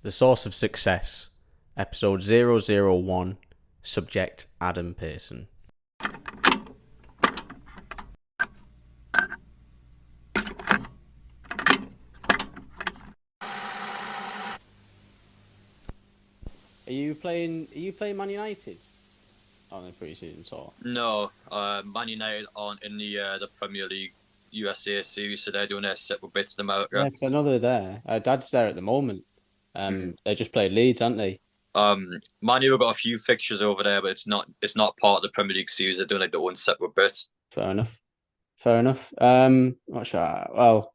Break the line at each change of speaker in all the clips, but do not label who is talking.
The Source of Success, episode 001, subject Adam Pearson. Are you playing Man United on the pre-season tour?
No, Man United aren't in the Premier League USA series, so they're doing their separate bits in
Yeah,
America.
because I know they're there. Dad's there at the moment.
Mm.
They just played Leeds, haven't they?
Man U have got a few fixtures over there, but it's not part of the Premier League series. They're doing like their own separate bits.
Fair enough. Fair enough. What should well,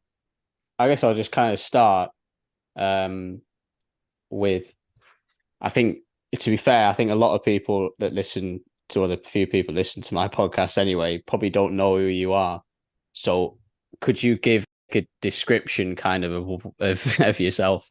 I guess I'll just kind of start with, I think, to be fair, I think a lot of people that listen to other few people listen to my podcast anyway, probably don't know who you are. So could you give a description kind of yourself?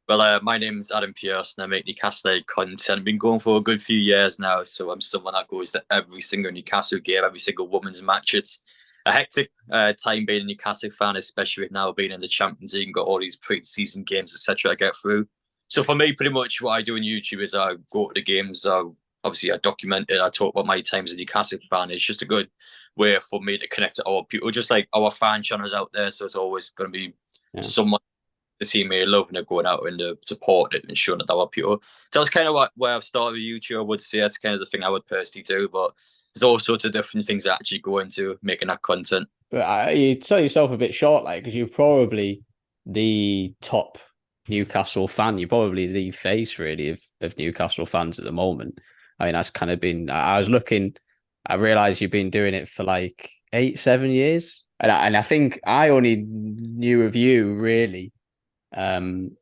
Well, my name's Adam Pearson. I make Newcastle content. I've been going for a good few years now, so I'm someone that goes to every single Newcastle game, every single women's match. It's a hectic time being a Newcastle fan, especially with now being in the Champions League and got all these pre-season games, etc. to get through. So for me, pretty much what I do on YouTube is I go to the games. Obviously, I document it. I talk about my time as a Newcastle fan. It's just a good way for me to connect to our people, just like our fan channels out there. So it's always going to be
Yeah.
someone the team may love and they're going out and support it and showing that our people. So that's kind of where I've started with YouTube. I would say that's kind of the thing I would personally do, but there's all sorts of different things that actually go into making that content.
But you sell yourself a bit short, like, because you're probably the top Newcastle fan. You're probably the face, really, of Newcastle fans at the moment. I mean, that's kind of been. I was looking. I realized you've been doing it for like 8, 7 years, and I think I only knew of you really.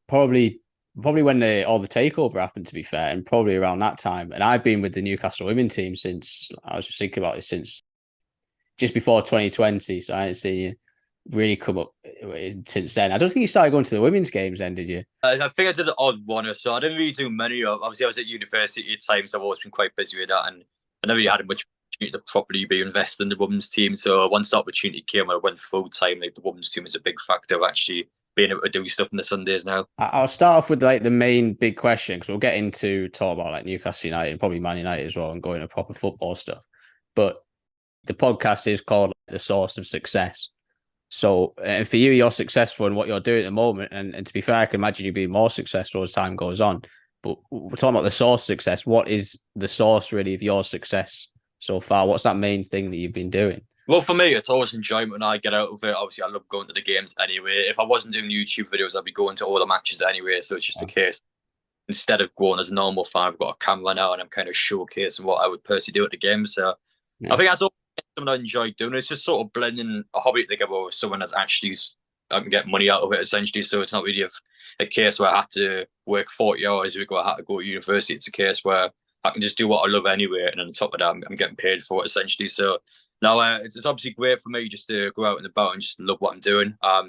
Probably when all the takeover happened. To be fair, and probably around that time. And I've been with the Newcastle women team since I was just thinking about it since just before 2020. So I haven't seen you really come up since then. I don't think you started going to the women's games then, did you?
I think I did an odd one or so. I didn't really do many of. Obviously, I was at university at times. I've always been quite busy with that, and I never really had much opportunity to properly be invested in the women's team. So once the opportunity came, I went full time. Like the women's team is a big factor of actually being able to do stuff on the Sundays now.
I'll start off with like the main big question because we'll get into talk about like Newcastle United and probably Man United as well and going to proper football stuff. But the podcast is called The Source of Success. So for you, you're successful in what you're doing at the moment. And to be fair, I can imagine you being more successful as time goes on. But we're talking about the source of success. What is the source really of your success so far? What's that main thing that you've been doing?
Well, for me, it's always enjoyment when I get out of it. Obviously, I love going to the games anyway. If I wasn't doing YouTube videos, I'd be going to all the matches anyway. So it's just a case, instead of going as a normal fan, I've got a camera now and I'm kind of showcasing what I would personally do at the game. So I
Yeah.
think that's all something I enjoy doing. It's just sort of blending a hobby together with someone that's actually, I can get money out of it essentially. So it's not really a case where I had to work 40 hours a week or I had to go to university. It's a case where I can just do what I love anyway. And on top of that, I'm getting paid for it essentially. So now it's obviously great for me just to go out and about and just love what I'm doing. I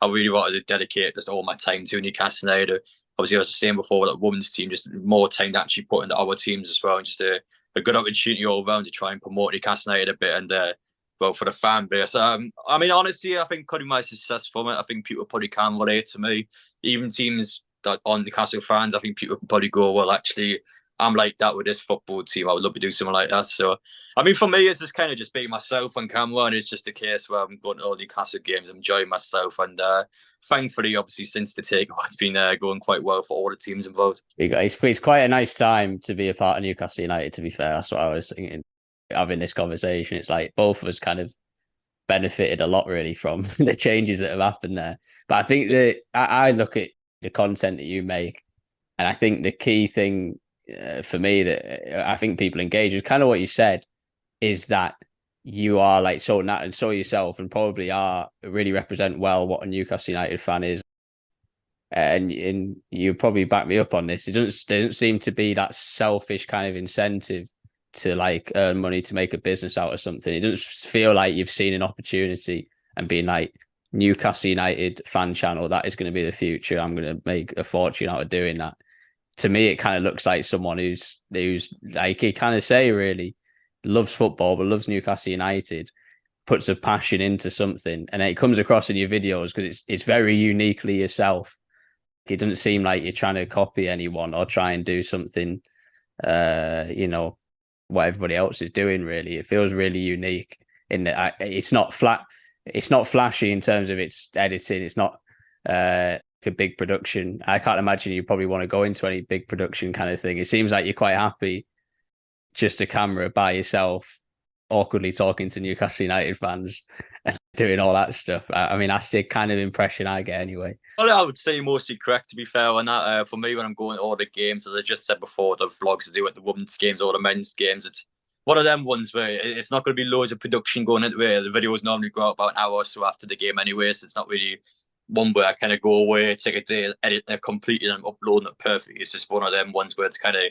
really wanted to dedicate just all my time to Newcastle United. Obviously, I was saying before with the women's team, just more time to actually put into our teams as well, and just a good opportunity all around to try and promote Newcastle United a bit and well for the fan base. I mean, honestly, I think cutting my success from it, I think people probably can relate to me. Even teams that aren't Newcastle fans, I think people can probably go, well, actually, I'm like that with this football team. I would love to do something like that. So, I mean, for me, it's just kind of just being myself on camera, and it's just a case where I'm going to all Newcastle games, I'm enjoying myself, and thankfully, obviously, since the takeover, it's been going quite well for all the teams involved.
It's quite a nice time to be a part of Newcastle United, to be fair. That's what I was thinking having this conversation. It's like both of us kind of benefited a lot really from the changes that have happened there. But I think that I look at the content that you make, and I think the key thing for me that I think people engage is kind of what you said is that you are like so nat and so yourself, and probably are really represent well what a Newcastle United fan is. And you probably back me up on this. It doesn't seem to be that selfish kind of incentive to like earn money to make a business out of something. It doesn't feel like you've seen an opportunity and been like Newcastle United fan channel. That is going to be the future. I'm going to make a fortune out of doing that. To me, it kind of looks like someone who's like you kind of say really loves football but loves Newcastle United, puts a passion into something, and it comes across in your videos because it's very uniquely yourself. it doesn't seem like you're trying to copy anyone or try and do something, you know, what everybody else is doing. Really, it feels really unique in that it's not flat. It's not flashy in terms of its editing. It's not a big production. I can't imagine you probably want to go into any big production kind of thing. It seems like you're quite happy just a camera by yourself, awkwardly talking to Newcastle United fans and doing all that stuff. I mean, that's the kind of impression I get anyway.
Well, I would say mostly correct, to be fair on that. For me, when I'm going to all the games, as I just said before, the vlogs I do at the women's games or the men's games, it's one of them ones where it's not going to be loads of production going into it. The videos normally go out about an hour or so after the game anyway, so it's not really one where I kind of go away, take a day, edit it completely, and uploading it perfectly. It's just one of them ones where it's kind of,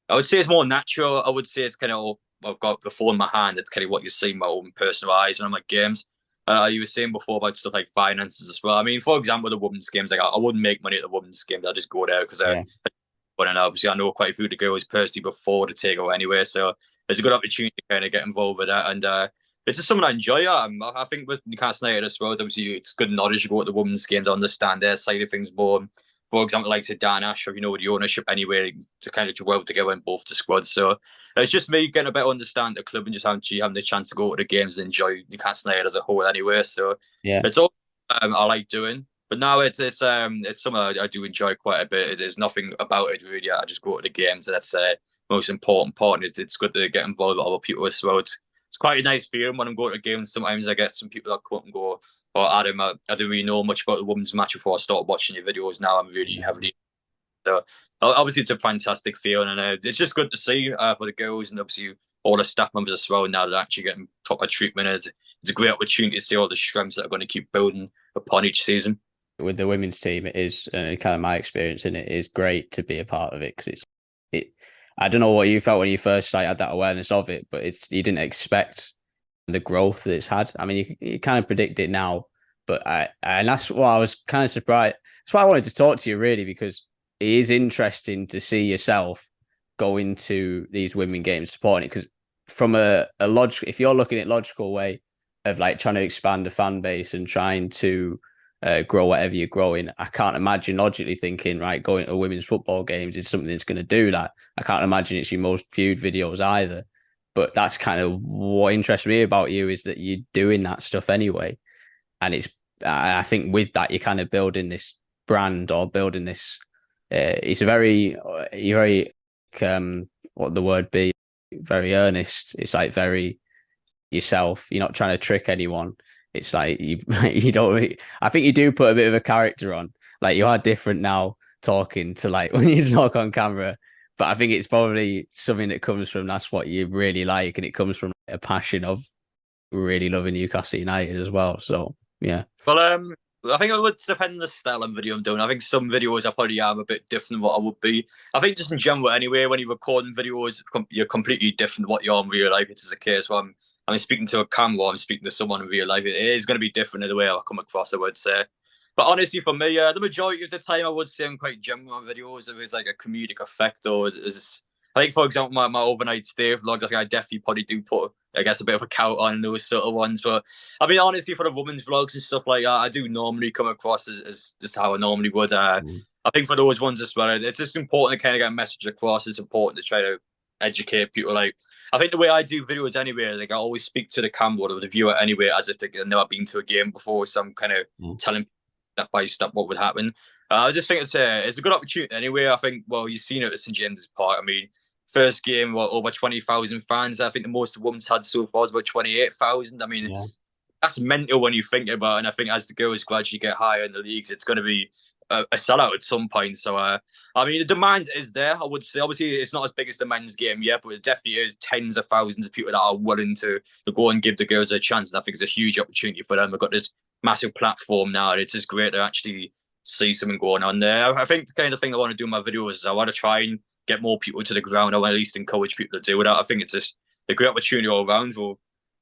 I would say it's more natural. I would say it's kind of, oh, I've got the phone in my hand. It's kind of what you see in my own personal eyes when I'm at games. You were saying before about stuff like finances as well. I mean, for example, the women's games, like I wouldn't make money at the women's games. I'll just go there because but and obviously I know quite a few of the girls personally before the takeover anyway, so it's a good opportunity to kind of get involved with that. And it's just something I enjoy. I think with Newcastle United as well, obviously it's good knowledge to go to the women's games to understand their side of things more. For example, like say Dan Ashford, you know, with the ownership anyway, to kind of well together in both the squads. So it's just me getting a better understand the club and just having the chance to go to the games and enjoy Newcastle United as a whole anyway. So
Yeah,
it's all I like doing. But now it's something I do enjoy quite a bit. There's nothing about it really. I just go to the games, and that's the most important part. Is it's good to get involved with other people as well. It's quite a nice feeling when I'm going to games. Sometimes I get some people that come up and go, "Oh, Adam, I don't really know much about the women's match before I started watching your videos. Now I'm really heavily." So obviously it's a fantastic feeling, and it's just good to see for the girls and obviously all the staff members as well. Now they're actually getting proper treatment. It's a great opportunity to see all the strengths that are going to keep building upon each season.
with the women's team, it is kind of my experience, and it is great to be a part of it because it. I don't know what you felt when you first had that awareness of it, but you didn't expect the growth that it's had. I mean, you kind of predict it now, but and that's why I was kind of surprised. That's why I wanted to talk to you really, because it is interesting to see yourself go into these women games supporting it, because from a logical, if you're looking at logical way of like trying to expand the fan base and trying to grow whatever you're growing, I can't imagine logically thinking, right, going to women's football games is something that's going to do that. I can't imagine it's your most viewed videos either. But that's kind of what interests me about you, is that you're doing that stuff anyway. And I think with that, you're kind of building this brand or building this, it's you're very, what the word be, very earnest. It's like very yourself. You're not trying to trick anyone. It's like you don't. I think you do put a bit of a character on. Like you are different now talking to like when you talk on camera. But I think it's probably something that comes from that's what you really like, and it comes from a passion of really loving Newcastle United as well. So yeah.
Well, I think it would depend on the style of video I'm doing. I think some videos I probably am a bit different than what I would be. I think just in general, anyway, when you're recording videos, you're completely different what you're in real life. It's a case where I'm speaking to a camera, I'm speaking to someone in real life. It is going to be different in the way I come across, I would say. But honestly, for me, the majority of the time, I would say I'm quite genuine on videos. If it's like a comedic effect, or I think, for example, my overnight stay vlogs, I definitely probably do put, I guess, a bit of a count on those sort of ones. But I mean, honestly, for the women's vlogs and stuff like that, I do normally come across as just how I normally would. I think for those ones as well, it's just important to kind of get a message across. It's important to try to educate people. Like, I think the way I do videos anyway, like I always speak to the camera or the viewer anyway, as if they've never been to a game before. So I'm kind of telling step by step what would happen. I just think it's a good opportunity anyway. I think, well, you've seen it at St James's Park. I mean, first game, over 20,000 fans. I think the most the women's had so far is about 28,000. I mean, that's mental when you think about it. And I think as the girls gradually get higher in the leagues, it's going to be a sellout at some point. So, I mean, the demand is there, I would say. Obviously, it's not as big as the men's game yet, but it definitely is tens of thousands of people that are willing to go and give the girls a chance. And I think it's a huge opportunity for them. We've got this massive platform now, and it's just great to actually see something going on there. I think the kind of thing I want to do in my videos is I want to try and get more people to the ground. I want to at least encourage people to do that. I think it's just a great opportunity all around.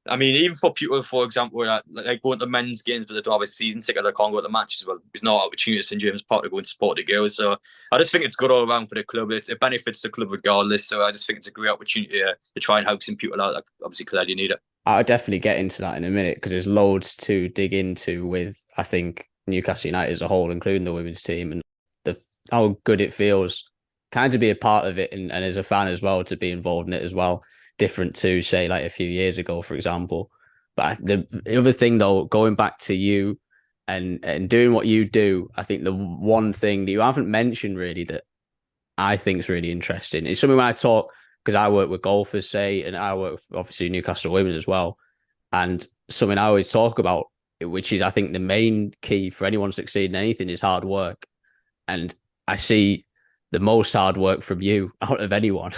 I mean, even for people, for example, like going to men's games, but they don't have a season ticket, they can't go to the matches. Well, there's no opportunity at St James Park to go and support the girls. So I just think it's good all around for the club. It benefits the club regardless. So I just think it's a great opportunity to try and help some people out. Like, obviously, clearly need it.
I'll definitely get into that in a minute because there's loads to dig into with, I think, Newcastle United as a whole, including the women's team and the how good it feels kind of to be a part of it, and as a fan as well, to be involved in it as well. Different to say like a few years ago, for example. But the other thing though, going back to you and doing what you do, I think the one thing that you haven't mentioned really that I think is really interesting is something when I talk, because I work with golfers, say, and I work with obviously Newcastle women as well. And something I always talk about, which is I think the main key for anyone succeeding in anything, is hard work. And I see the most hard work from you out of anyone.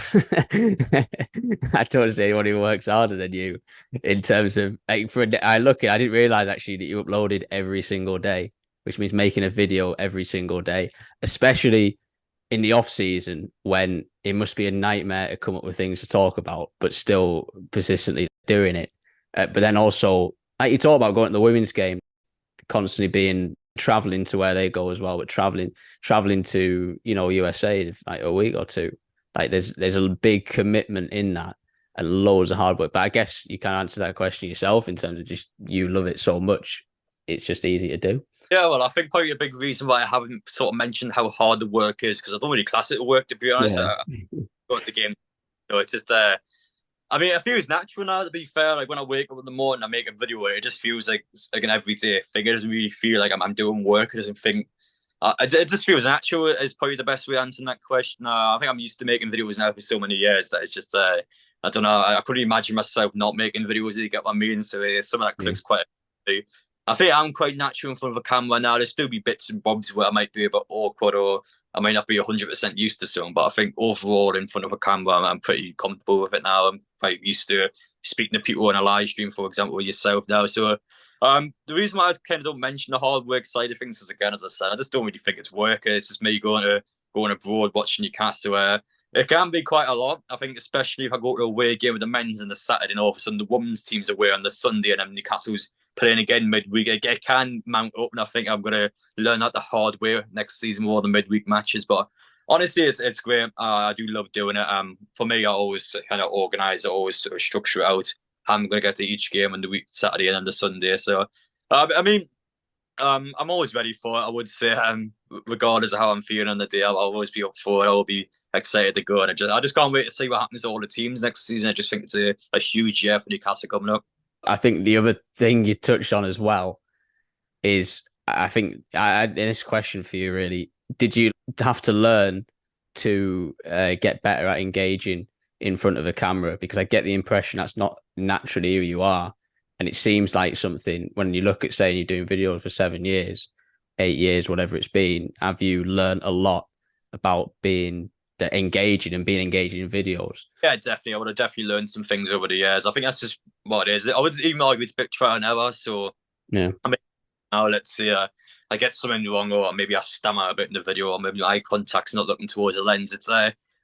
I don't see anyone who works harder than you in terms of like I didn't realize actually that you uploaded every single day, which means making a video every single day, especially in the off season when it must be a nightmare to come up with things to talk about, but still persistently doing it. But then also, like you talk about going to the women's game, constantly being traveling to where they go as well, but traveling to USA in like a week or two. Like there's a big commitment in that and loads of hard work. But I guess you can answer that question yourself in terms of just you love it so much, it's just easy to do.
Yeah, well, I think probably a big reason why I haven't sort of mentioned how hard the work is because I don't really class it as work, to be honest.
Yeah.
I go at the game, so it's just I mean, it feels natural now. To be fair, like when I wake up in the morning, I make a video. It just feels like an everyday thing. It doesn't really feel like I'm doing work. It doesn't think. It just feels natural. Is probably the best way of answering that question. I think I'm used to making videos now for so many years that it's just. I don't know. I couldn't imagine myself not making videos. You get what I mean? So it's something that clicks quite. I think I'm quite natural in front of a camera now. There's still be bits and bobs where I might be a bit awkward or I might not be 100% used to something, but I think overall in front of a camera, I'm pretty comfortable with it now. I'm quite used to speaking to people on a live stream, for example, with yourself now. So the reason why I kind of don't mention the hard work side of things is, again, as I said, I just don't really think it's work. It's just me going abroad, watching Newcastle. It can be quite a lot. I think especially if I go to a away game with the men's on the Saturday and all of a sudden the women's team's away on the Sunday and then Newcastle's playing again midweek, it can mount up, and I think I'm going to learn that the hard way next season more than midweek matches. But honestly, it's great. I do love doing it. For me, I always kind of organise it, always sort of structure it out. I'm going to get to each game on the week Saturday and then the Sunday. So, I mean, I'm always ready for it. I would say, regardless of how I'm feeling on the day, I'll always be up for it. I'll be excited to go, and I just can't wait to see what happens to all the teams next season. I just think it's a huge year for Newcastle coming up.
I think the other thing you touched on as well is I think in this question for you really, did you have to learn to get better at engaging in front of a camera? Because I get the impression that's not naturally who you are. And it seems like something when you look at saying you're doing videos for 7 years, 8 years, whatever it's been, have you learned a lot about being engaging and being engaging in videos?
Yeah, definitely. I would have definitely learned some things over the years. I think that's just what it is. I would even argue it's a bit trial and error. So
yeah,
I mean, now let's see. I get something wrong, or maybe I stammer a bit in the video, or maybe eye contact's not looking towards the lens. It's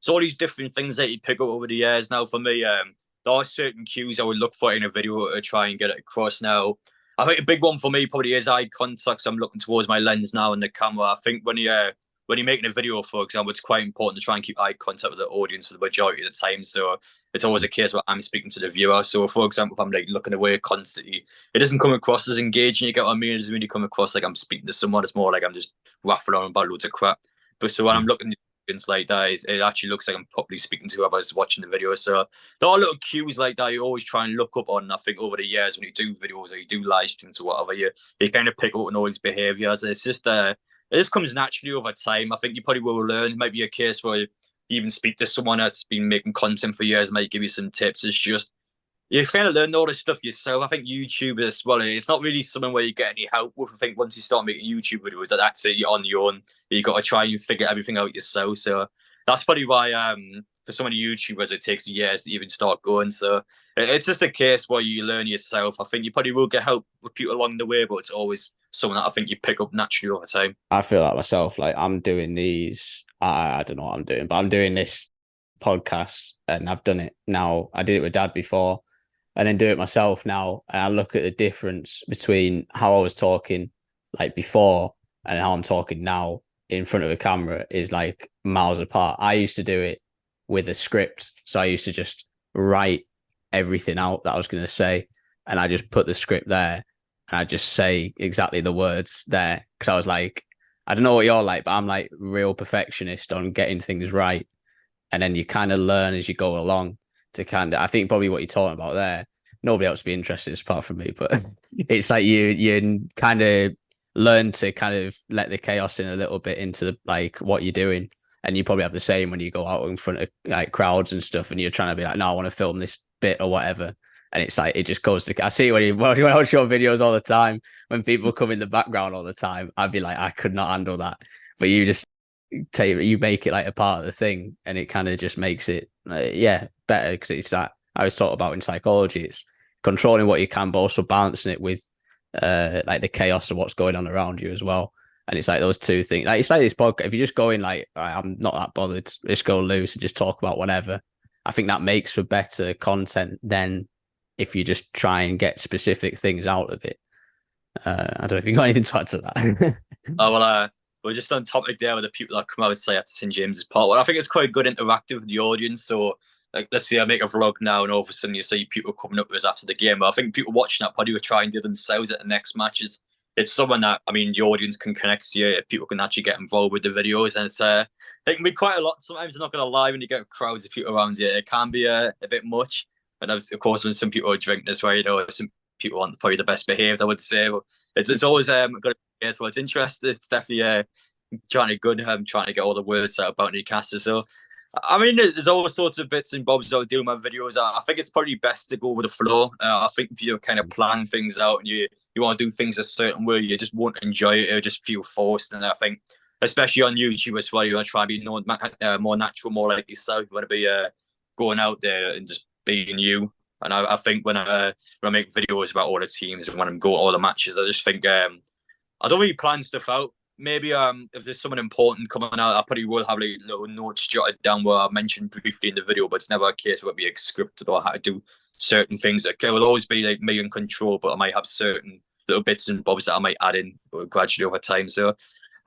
all these different things that you pick up over the years. Now, for me, there are certain cues I would look for in a video to try and get it across. Now, I think a big one for me probably is eye contact. So I'm looking towards my lens now in the camera. I think when you're making a video, for example, it's quite important to try and keep eye contact with the audience for the majority of the time. So it's always a case where I'm speaking to the viewer. So, for example, if I'm like looking away constantly, it doesn't come across as engaging. You get what I mean? It doesn't really come across like I'm speaking to someone. It's more like I'm just waffling on about loads of crap. But so when I'm looking at the audience like that, it actually looks like I'm properly speaking to whoever's watching the video. So there are little cues like that you always try and look up on. I think over the years when you do videos or you do live streams or whatever, you kind of pick up on all these behaviours. It's just it just comes naturally over time. I think you probably will learn. It might be a case where you even speak to someone that's been making content for years, might give you some tips. It's just, you kind of learn all this stuff yourself. I think YouTube as well, it's not really something where you get any help with. I think once you start making YouTube videos, that's it, you're on your own. You got to try and figure everything out yourself. So that's probably why for so many YouTubers, it takes years to even start going. So it's just a case where you learn yourself. I think you probably will get help with people along the way, but it's always something that I think you pick up naturally over time.
I feel like myself, like I'm doing these, I don't know what I'm doing, but I'm doing this podcast and I've done it now. I did it with Dad before and then do it myself now. And I look at the difference between how I was talking like before and how I'm talking now in front of a camera is like miles apart. I used to do it with a script. So I used to just write everything out that I was going to say. And I just put the script there and I just say exactly the words there. Cause I was like, I don't know what you're like, but I'm like real perfectionist on getting things right. And then you kind of learn as you go along to kind of, I think probably what you're talking about there, nobody else would be interested apart from me, but it's like you kind of learn to kind of let the chaos in a little bit into the, like what you're doing. And you probably have the same when you go out in front of like crowds and stuff, and you're trying to be like, no, I want to film this bit or whatever. And it's like it just goes to. I see it when you when I watch your videos all the time. When people come in the background all the time, I'd be like, I could not handle that. But you just you make it like a part of the thing, and it kind of just makes it better, because it's that I was taught about in psychology. It's controlling what you can, but also balancing it with like the chaos of what's going on around you as well. And it's like those two things. Like it's like this podcast. If you just go in like, I'm not that bothered, just go loose and just talk about whatever. I think that makes for better content than if you just try and get specific things out of it. I don't know if you got anything to add to that.
Oh well, we're just on topic there with the people that come out say at St James's Park. Well, I think it's quite good interactive with the audience. So, like, let's say I make a vlog now, and all of a sudden you see people coming up with us after the game. But I think people watching that probably will try and do themselves at the next matches. It's someone that, I mean, the audience can connect to you. People can actually get involved with the videos, and it can be quite a lot. Sometimes I'm not going to lie, when you get crowds of people around you, it can be a bit much. And of course, when some people are drinking as well, some people aren't probably the best behaved, I would say. But it's always good. Yeah, so it's interesting. It's definitely trying to get all the words out about Newcastle. So, I mean, there's all sorts of bits and bobs that I do my videos. I think it's probably best to go with the flow. I think if you kind of plan things out and you want to do things a certain way, you just won't enjoy it. It'll just feel forced. And I think, especially on YouTube as well, you want to try and be more natural, more like yourself. You want to be going out there and just being you. And I think when I make videos about all the teams and when I'm going to all the matches, I just think I don't really plan stuff out. Maybe if there's someone important coming out, I probably will have like little notes jotted down where I mentioned briefly in the video, but it's never a case of it being scripted or how to do certain things. It will always be like me in control, but I might have certain little bits and bobs that I might add in gradually over time. So,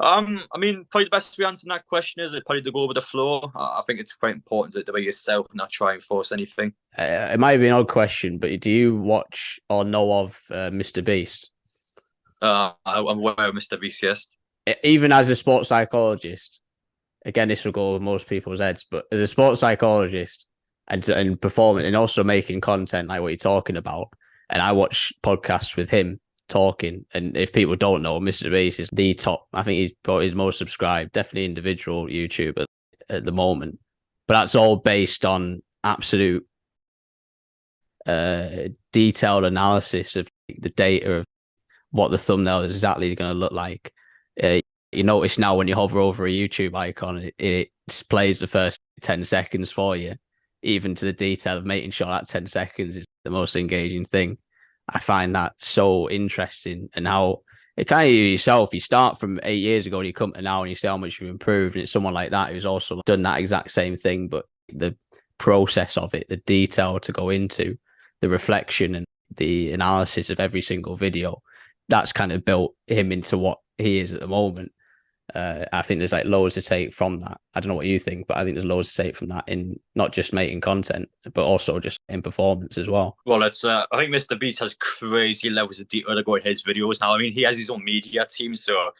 I mean, probably the best way answering that question is probably to go with the flow. I think it's quite important to be yourself and not try and force anything.
It might be an odd question, but do you watch or know of MrBeast?
I'm aware of MrBeast, yes.
Even as a sports psychologist, again, this will go over most people's heads, but as a sports psychologist and performing and also making content like what you're talking about, and I watch podcasts with him talking, and if people don't know, MrBeast is the top. I think he's probably his most subscribed, definitely individual YouTuber at the moment. But that's all based on absolute detailed analysis of the data of what the thumbnail is exactly going to look like. You notice now when you hover over a YouTube icon, it plays the first 10 seconds for you, even to the detail of making sure that 10 seconds is the most engaging thing. I find that so interesting, and how it kind of yourself, you start from 8 years ago and you come to now and you see how much you've improved. And it's someone like that who's also done that exact same thing, but the process of it, the detail to go into, the reflection and the analysis of every single video, that's kind of built him into what he is at the moment. I think there's like loads to take from that. I don't know what you think, but I think there's loads to take from that in not just making content, but also just in performance as well.
Well, it's I think MrBeast has crazy levels of detail to go in his videos now. I mean, he has his own media team, so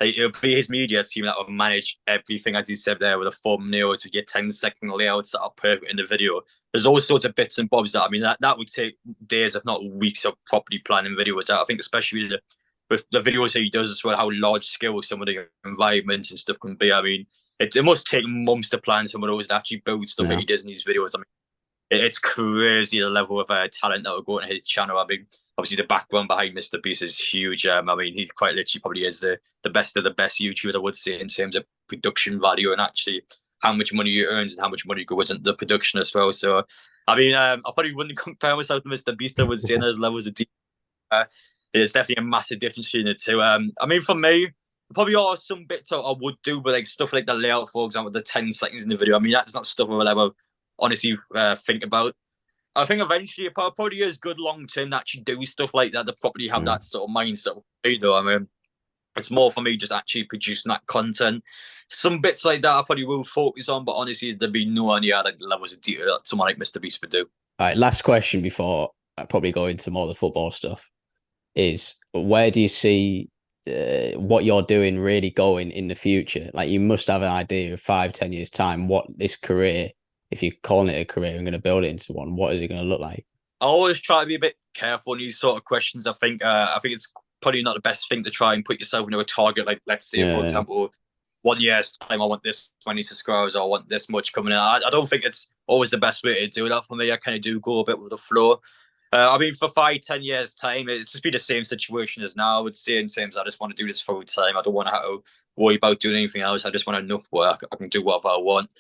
it'll be his media team that will manage everything, as he said there, with the thumbnails, with your 10-second layouts that are perfect in the video. There's all sorts of bits and bobs that, I mean, that would take days, if not weeks, of properly planning videos. I think especially with the videos that he does as well, how large scale some of the environments and stuff can be. I mean, it must take months to plan some of those and actually build stuff that he does in these videos. I mean, it's crazy the level of talent that will go on his channel. I mean, obviously the background behind MrBeast is huge. I mean, he quite literally probably is the best of the best YouTubers, I would say, in terms of production value and actually how much money he earns and how much money goes into the production as well. So, I mean, I probably wouldn't compare myself to MrBeast. I would say there's levels of deep. There's definitely a massive difference between the two. I mean, for me, probably are some bits I would do, but like stuff like the layout, for example, the 10 seconds in the video. I mean, that's not stuff I will ever honestly think about. I think eventually it probably is good long term to actually do stuff like that, to properly have that sort of mindset. Though, I mean, it's more for me just actually producing that content. Some bits like that I probably will focus on, but honestly, there'd be no any other levels of detail that someone like MrBeast would do.
All right, last question before I probably go into more of the football stuff is, where do you see what you're doing really going in the future. Like you must have an idea of 5, 10 years time what this career, if you're calling it a career and going to build it into one, what is it going to look like?
I always try to be a bit careful in these sort of questions. I think it's probably not the best thing to try and put yourself into a target. Like, let's say, for
Yeah,
example, 1 year's time, I want this many subscribers, or I want this much coming in. I don't think it's always the best way to do that for me. I kind of do go a bit with the flow. I mean, for 5, 10 years' time, it's just be the same situation as now. I would say in terms, I just want to do this full time. I don't want to have to worry about doing anything else. I just want enough work. I can do whatever I want.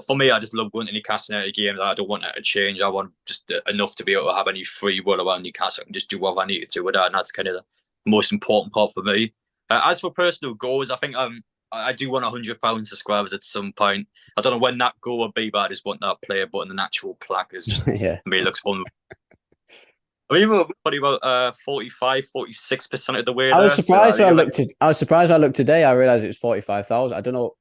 For me, I just love going to Newcastle United games. I don't want it to change. I want just enough to be able to have any free will around Newcastle. I can just do whatever I need to do with that, and that's kind of the most important part for me. As for personal goals, I think I do want 100,000 subscribers at some point. I don't know when that goal will be, but I just want that player button, the natural plaque is just,
yeah.
I mean, it looks unreal. I mean, we're probably about 45, 46% of the way
I
there.
was surprised
So,
when I
like,
looked. I was surprised when I looked today. I realized it was 45,000. I don't know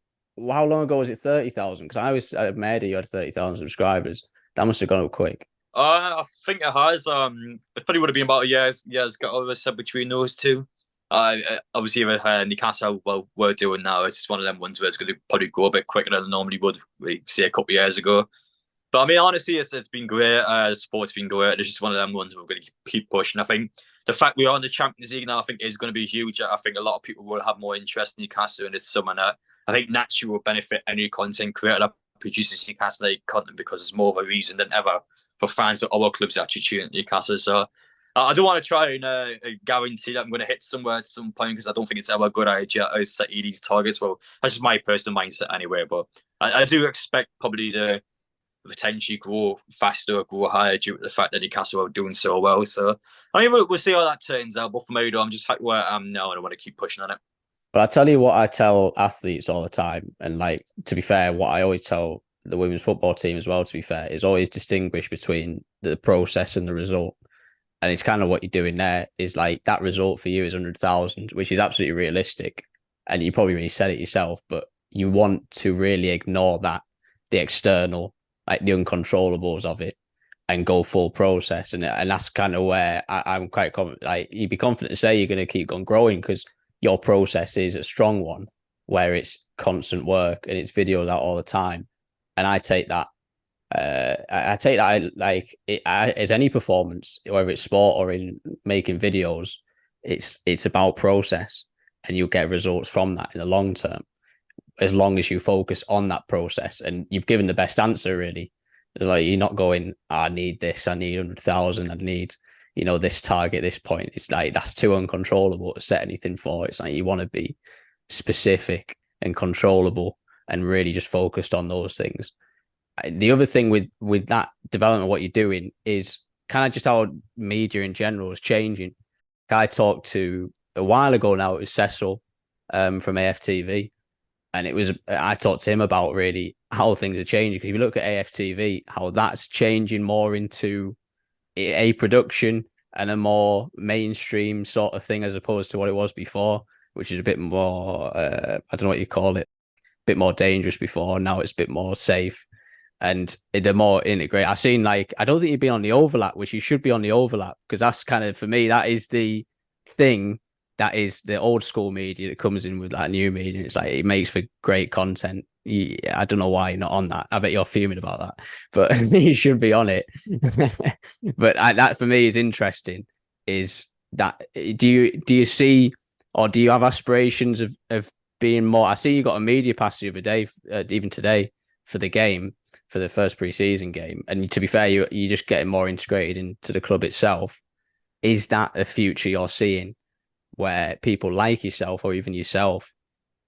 how long ago was it 30,000? Because I was at Made you had 30,000 subscribers. That must have gone up quick.
I think it has. It probably would have been about a year's got over said between those two. Obviously, with Newcastle, well, we're doing now, it's just one of them ones where it's going to probably go a bit quicker than it normally would, we say, a couple of years ago. But I mean, honestly, it's been great. The support's been great. It's just one of them ones we're going to keep pushing. I think the fact we are in the Champions League now, I think, is going to be huge. I think a lot of people will have more interest in Newcastle, and it's something that I think naturally will benefit any content creator that produces Newcastle League content, because it's more of a reason than ever for fans of other clubs actually cheering at Newcastle. So I don't want to try and guarantee that I'm going to hit somewhere at some point, because I don't think it's ever a good idea to set these targets. Well, that's just my personal mindset anyway. But I do expect probably to potentially grow faster or grow higher due to the fact that Newcastle are doing so well. So I mean, we'll see how that turns out. But for me, though, I'm just happy where I am now, and I want to keep pushing on it.
But I tell you what, I tell athletes all the time, and like to be fair, what I always tell the women's football team as well, to be fair, is always distinguish between the process and the result. And it's kind of what you're doing there is like that result for you is 100,000, which is absolutely realistic. And you probably really said it yourself, but you want to really ignore that, the external, like the uncontrollables of it, and go full process. And that's kind of where I'm quite confident. Like you'd be confident to say you're going to keep on growing because your process is a strong one where it's constant work and it's videos out all the time. And I take that. I take that like as any performance, whether it's sport or in making videos, it's about process, and you'll get results from that in the long term, as long as you focus on that process. And you've given the best answer, really. It's like you're not going, I need this, I need 100,000, I need, this target, this point. It's like that's too uncontrollable to set anything for. It's like you want to be specific and controllable and really just focused on those things. The other thing with that development, what you're doing is kind of just how media in general is changing. I talked to a while ago now, it was Cecil from AFTV, and I talked to him about really how things are changing, because if you look at AFTV, how that's changing more into a production and a more mainstream sort of thing as opposed to what it was before, which is a bit more I don't know what you call it, a bit more dangerous before. Now it's a bit more safe and they're more integrated. I've seen, like, I don't think you've been on the overlap, which you should be on the overlap, because that's kind of, for me, that is the thing that is the old school media that comes in with that new media. It's like, it makes for great content. I don't know why you're not on that. I bet you're fuming about that, but you should be on it. But that for me is interesting. Is that, do you see, or do you have aspirations of being more? I see you got a media pass the other day, even today, for the game, for the first pre-season game. And to be fair, you're just getting more integrated into the club itself. Is that a future you're seeing where people like yourself or even yourself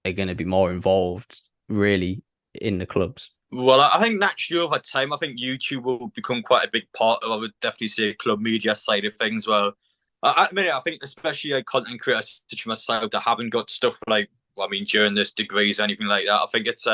are going to be more involved really in the clubs?
Well, I think naturally over time, I think YouTube will become quite a big part of, I would definitely say, club media side of things. Well, I mean, I think especially like content creators such as myself that haven't got stuff like, well, I mean, journalist degrees or anything like that. I think it's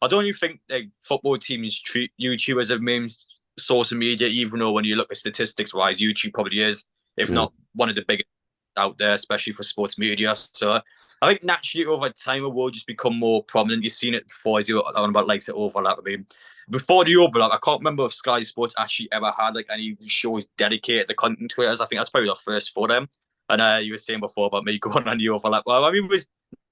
I don't even think like football teams treat YouTube as a main source of media, even though when you look at statistics wise, YouTube probably is, if not one of the biggest out there, especially for sports media. So I think naturally over time it will just become more prominent. You've seen it before, as you're on about like the overlap. I mean, before the overlap, I can't remember if Sky Sports actually ever had like any shows dedicated to content creators. I think that's probably the first for them. And you were saying before about me going on the overlap. Well, I mean, it was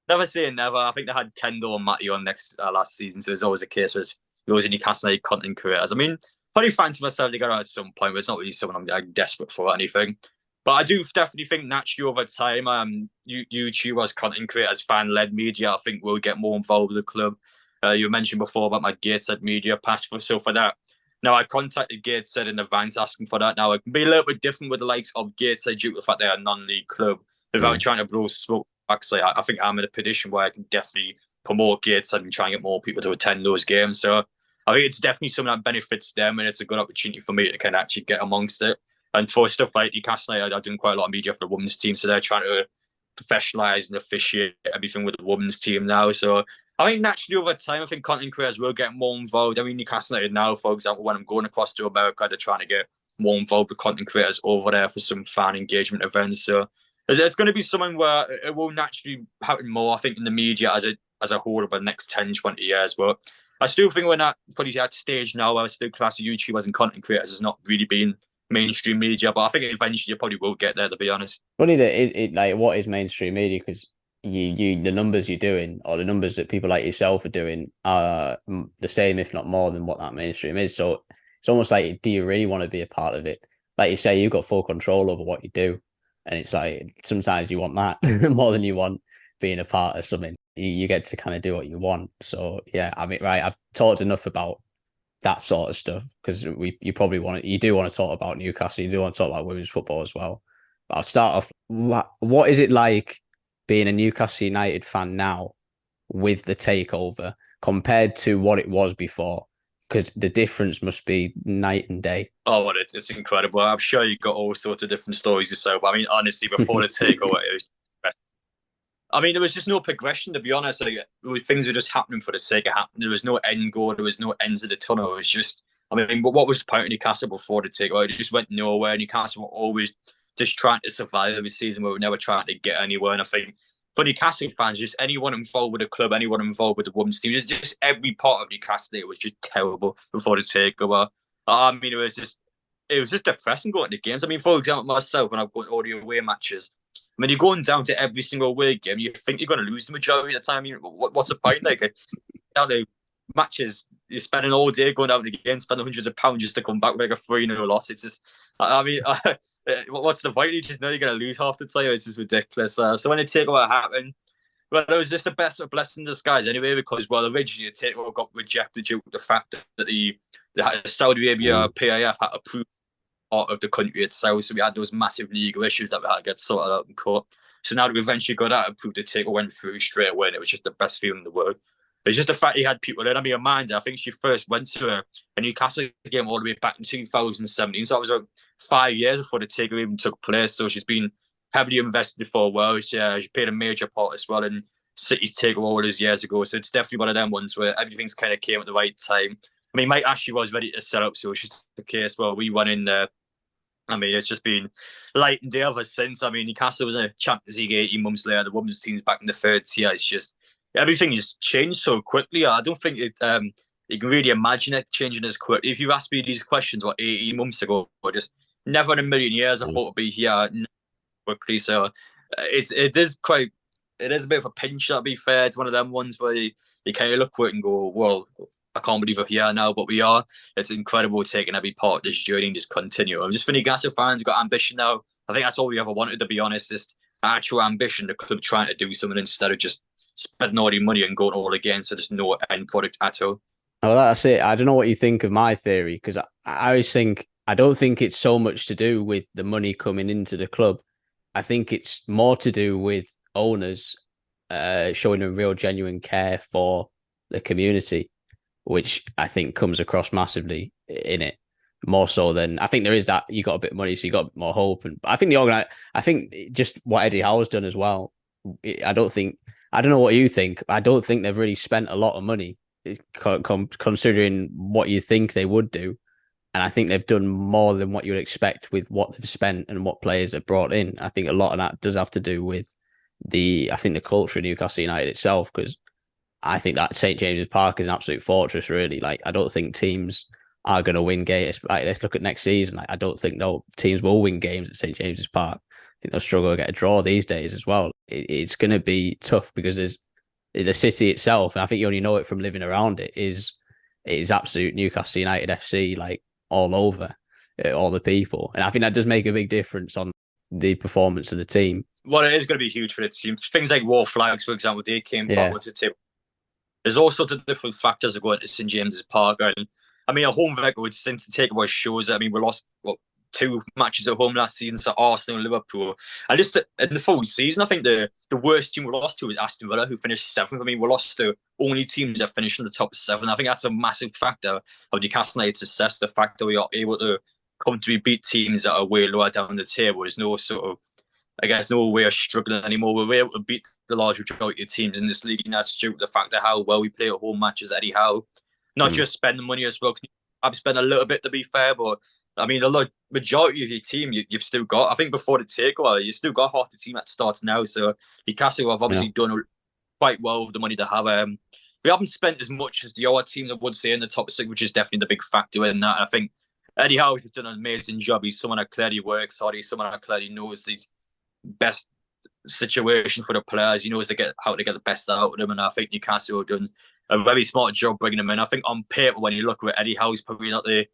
never saying never. I think they had Kendall and Matty on next last season, so there's always a case where those in Newcastle United content creators. I mean, probably fancy myself to get out at some point, but it's not really someone I'm like, desperate for or anything. But I do definitely think naturally over time, YouTubers, content creators, fan-led media, I think will get more involved with the club. You mentioned before about my Gateshead media pass for that. Now, I contacted Gateshead in advance asking for that. Now, it can be a little bit different with the likes of Gateshead due to the fact they're a non-league club. Without trying to blow smoke, actually, I think I'm in a position where I can definitely promote Gateshead and try and get more people to attend those games. So I think it's definitely something that benefits them, and it's a good opportunity for me to kind of actually get amongst it. And for stuff like Newcastle, I've done quite a lot of media for the women's team, so they're trying to professionalise and officiate everything with the women's team now. So I think naturally over time, I think content creators will get more involved. I mean, Newcastle United now, for example, when I'm going across to America, they're trying to get more involved with content creators over there for some fan engagement events. So it's going to be something where it will naturally happen more, I think, in the media as a whole over the next 10, 20 years. But I still think we're not fully at stage now where I still class YouTubers and content creators as not really being mainstream media, but I think eventually you probably will get there, to be honest.
Funny that it like what is mainstream media, because you the numbers you're doing, or the numbers that people like yourself are doing, are the same if not more than what that mainstream is. So it's almost like, do you really want to be a part of it? Like you say, you've got full control over what you do, and it's like sometimes you want that more than you want being a part of something. You get to kind of do what you want. So yeah, I mean, right, I've talked enough about that sort of stuff, because you do want to talk about Newcastle, you do want to talk about women's football as well. But I'll start off. What is it like being a Newcastle United fan now with the takeover compared to what it was before? Because the difference must be night and day.
Oh, well, it's incredible. I'm sure you've got all sorts of different stories yourself. I mean, honestly, before the takeover, there was just no progression, to be honest. Like, things were just happening for the sake of happening. There was no end goal. There was no ends of the tunnel. It was just, I mean, what was the point of Newcastle before the takeover? It just went nowhere. Newcastle were always just trying to survive every season. We were never trying to get anywhere. And I think for Newcastle fans, just anyone involved with the club, anyone involved with the women's team, just every part of Newcastle, it was just terrible before the takeover. I mean, it was just depressing going to games. I mean, for example, myself, when I go to all the away matches, I mean, you're going down to every single away game, you think you're going to lose the majority of the time. What's the point? Like, down to matches, you're spending all day going out again, spending hundreds of pounds just to come back with like a 3-0 loss. It's just, what's the point? You just know you're going to lose half the time. It's just ridiculous. So when the takeover happened, well, it was just a blessing in disguise anyway, because, well, originally the takeover got rejected due to the fact that the Saudi Arabia PIF had approved part of the country itself. So we had those massive legal issues that we had to get sorted out in court. So now that we eventually got that approved, the takeover went through straight away, and it was just the best feeling in the world. It's just the fact he had people in. I mean, Amanda, I think she first went to a Newcastle game all the way back in 2017. So that was like 5 years before the takeover even took place. So she's been heavily invested for a while. She played a major part as well in City's takeover all those years ago. So it's definitely one of them ones where everything's kind of came at the right time. I mean, Mike Ashley was ready to set up, so it's just the case where we went in there. I mean, it's just been light and day ever since. I mean, Newcastle was in a Champions League 18 months later. The women's team's back in the third tier. It's just, everything just changed so quickly. I don't think you can really imagine it changing as quickly. If you asked me these questions, 18 months ago, or just never in a million years I thought it'd be here quickly. So it is a bit of a pinch, to be fair. It's one of them ones where you kind of look at it and go, well, I can't believe we're here now, but we are. It's incredible taking every part of this journey and just continue. I'm just for Newcastle fans, got ambition now. I think that's all we ever wanted, to be honest. Just actual ambition, the club trying to do something instead of just spending all the money and going all again. So there's no end product at all.
Well, that's it. I don't know what you think of my theory, because I always think, I don't think it's so much to do with the money coming into the club. I think it's more to do with owners showing a real genuine care for the community, which I think comes across massively in it, more so than, I think there is that you got a bit of money, so you got a bit more hope. And I think I think just what Eddie Howe's done as well. I don't know what you think. I don't think they've really spent a lot of money considering what you think they would do. And I think they've done more than what you would expect with what they've spent and what players they've brought in. I think a lot of that does have to do with the culture of Newcastle United itself, because I think that St. James's Park is an absolute fortress, really. Like, I don't think teams are going to win games. Like, let's look at next season. Like, I don't think teams will win games at St. James's Park. they'll struggle to get a draw these days as well. It's going to be tough because there's the city itself, and I think you only know it from living around it. Is absolute Newcastle United FC, like all over, all the people, and I think that does make a big difference on the performance of the team.
Well, it is going to be huge for the team. Things like War Flags, for example, they came back onto the table. There's all sorts of different factors that go into St James's Park, and I mean, a home record since the Takeover shows that. I mean, we lost 2 matches at home last season to Arsenal and Liverpool. And just in the full season, I think the worst team we lost to was Aston Villa, who finished 7th. I mean, we lost to only teams that finished in the top 7. I think that's a massive factor of Newcastle United's success, the fact that we are able to comfortably beat teams that are way lower down the table. There's no sort of, I guess, no way of struggling anymore. We're able to beat the large majority of teams in this league, and that's due to the fact of how well we play at home matches, Eddie Howe. Not just spending money as well. I've spent a little bit, to be fair, but I mean, the majority of your team, you've still got. I think before the takeover, you still got half the team that starts now. So Newcastle have obviously done quite well with the money to have. We haven't spent as much as the other team that would say in the top 6, which is definitely the big factor in that. I think Eddie Howe has done an amazing job. He's someone that clearly works hard. He's someone that clearly knows his best situation for the players. He knows how to get the best out of them. And I think Newcastle have done a very smart job bringing them in. I think on paper, when you look at Eddie Howe, he's probably not the